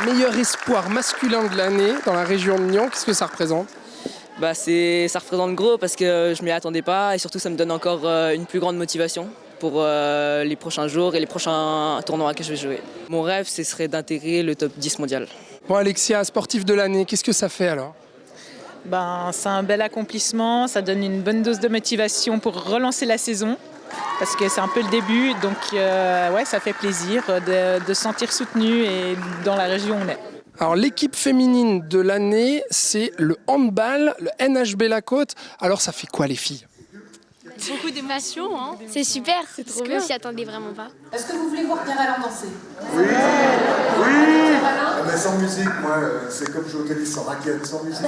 Meilleur espoir masculin de l'année dans la région de Nyon, qu'est-ce que ça représente? Ça représente gros parce que je m'y attendais pas et surtout ça me donne encore une plus grande motivation pour les prochains jours et les prochains tournois que je vais jouer. Mon rêve, ce serait d'intégrer le top 10 mondial. Bon Alexia, sportif de l'année, qu'est-ce que ça fait alors? C'est un bel accomplissement, ça donne une bonne dose de motivation pour relancer la saison. Parce que c'est un peu le début, donc ça fait plaisir de se sentir soutenu et dans la région où on est. Alors l'équipe féminine de l'année, c'est le handball, le NHB La Côte. Alors ça fait quoi les filles? Beaucoup d'émotions, hein. C'est super, parce qu'on s'y attendait vraiment pas. Est-ce que vous voulez voir Pierre-Alain danser? Oui. Oui. Ah, mais sans musique, moi, c'est comme jouer au tennis sans raquette, sans musique.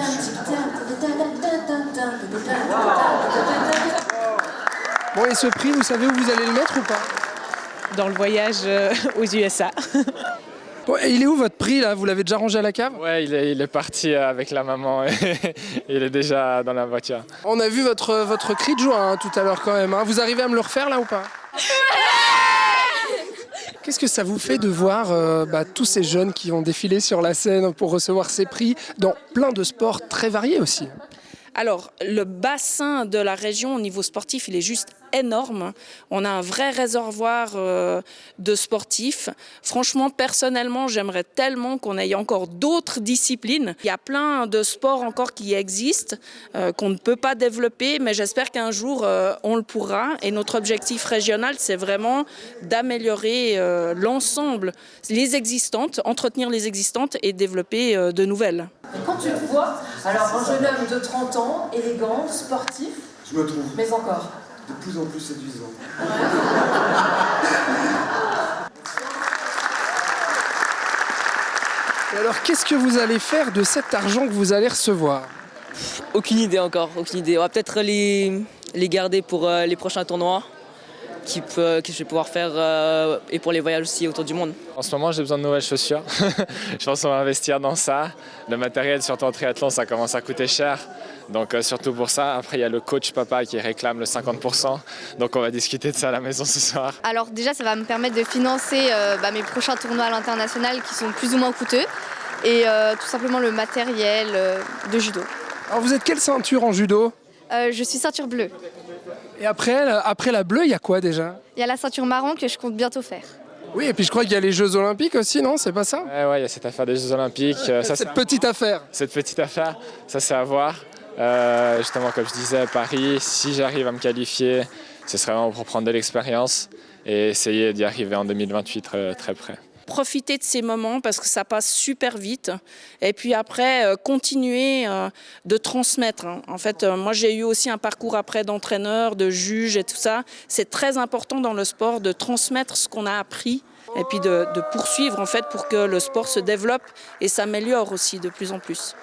Bon et ce prix, vous savez où vous allez le mettre ou pas? Dans le voyage aux USA. Bon, et il est où votre prix là? Vous l'avez déjà rangé à la cave? Ouais, il est parti avec la maman et il est déjà dans la voiture. On a vu votre cri de joie hein, tout à l'heure quand même. Hein. Vous arrivez à me le refaire là ou pas? Qu'est-ce que ça vous fait de voir tous ces jeunes qui ont défilé sur la scène pour recevoir ces prix dans plein de sports très variés aussi? Alors, le bassin de la région au niveau sportif, il est juste énorme. On a un vrai réservoir de sportifs. Franchement, personnellement, j'aimerais tellement qu'on ait encore d'autres disciplines. Il y a plein de sports encore qui existent, qu'on ne peut pas développer, mais j'espère qu'un jour, on le pourra. Et notre objectif régional, c'est vraiment d'améliorer l'ensemble, les existantes, entretenir les existantes et développer de nouvelles. Et quand tu te vois, alors un jeune homme de 30 ans, élégant, sportif, Je me trouve mais encore. de plus en plus séduisant. Et alors qu'est-ce que vous allez faire de cet argent que vous allez recevoir? Aucune idée encore, aucune idée. On va peut-être les garder pour les prochains tournois que je vais pouvoir faire et pour les voyages aussi autour du monde. En ce moment, j'ai besoin de nouvelles chaussures. Je pense qu'on va investir dans ça. Le matériel, surtout en triathlon, ça commence à coûter cher. Donc surtout pour ça. Après, il y a le coach papa qui réclame le 50%. Donc on va discuter de ça à la maison ce soir. Alors déjà, ça va me permettre de financer mes prochains tournois à l'international qui sont plus ou moins coûteux. Et tout simplement le matériel de judo. Alors vous êtes quelle ceinture en judo? Je suis ceinture bleue. Et après la bleue, il y a quoi déjà? Il y a la ceinture marron que je compte bientôt faire. Oui, et puis je crois qu'il y a les Jeux Olympiques aussi, non? C'est pas ça? Ouais, il y a cette affaire des Jeux Olympiques. Cette petite affaire. Cette petite affaire, ça c'est à voir. Justement, comme je disais, Paris, si j'arrive à me qualifier, ce serait vraiment pour prendre de l'expérience et essayer d'y arriver en 2028 très près. Profiter de ces moments parce que ça passe super vite et puis après continuer de transmettre. En fait, moi j'ai eu aussi un parcours après d'entraîneur, de juge et tout ça. C'est très important dans le sport de transmettre ce qu'on a appris et puis de poursuivre en fait pour que le sport se développe et s'améliore aussi de plus en plus.